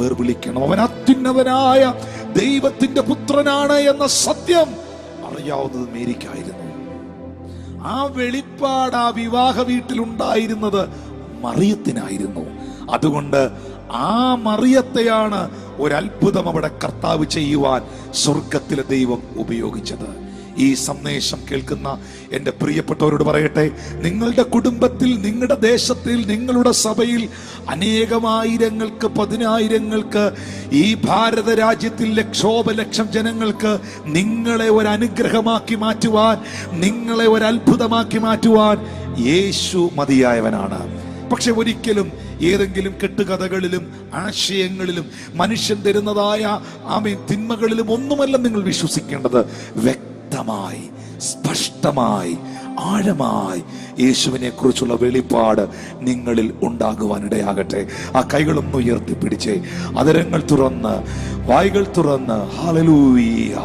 വേർവിളിക്കണം. അവൻ അത്യുന്നതനായ ദൈവത്തിന്റെ പുത്രനാണ് എന്ന സത്യം അറിയാവുന്നത് മേരിക്കായിരുന്നു. ആ വെളിപ്പാട് ആ വിവാഹ വീട്ടിലുണ്ടായിരുന്നത് മറിയത്തിനായിരുന്നു. അതുകൊണ്ട് ആ മറിയത്തെയാണ് ഒരത്ഭുതം അവിടെ കർത്താവ് ചെയ്യുവാൻ സ്വർഗത്തിലെ ദൈവം ഉപയോഗിച്ചത്. ഈ സന്ദേശം കേൾക്കുന്ന എൻ്റെ പ്രിയപ്പെട്ടവരോട് പറയട്ടെ, നിങ്ങളുടെ കുടുംബത്തിൽ, നിങ്ങളുടെ ദേശത്തിൽ, നിങ്ങളുടെ സഭയിൽ അനേകമായിരങ്ങൾക്ക്, പതിനായിരങ്ങൾക്ക്, ഈ ഭാരത രാജ്യത്തിൽ ലക്ഷോപലക്ഷം ജനങ്ങൾക്ക് നിങ്ങളെ ഒരു അനുഗ്രഹമാക്കി മാറ്റുവാൻ, നിങ്ങളെ ഒരു അത്ഭുതമാക്കി മാറ്റുവാൻ യേശു മതിയായവനാണ്. പക്ഷെ ഒരിക്കലും ഏതെങ്കിലും കെട്ടുകഥകളിലും ആശയങ്ങളിലും മനുഷ്യൻ തരുന്നതായ തിന്മകളിലും ഒന്നുമല്ല നിങ്ങൾ വിശ്വസിക്കേണ്ടത്. വ്യക്തമായി, സ്പഷ്ടമായി, ആഴമായി യേശുവിനെ കുറിച്ചുള്ള വെളിപ്പാട് നിങ്ങളിൽ ഉണ്ടാകുവാനിടയാകട്ടെ. ആ കൈകളൊന്ന് ഉയർത്തിപ്പിടിച്ചേ, അധരങ്ങൾ തുറന്ന്, വായ്കൾ തുറന്ന് ഹല്ലേലൂയ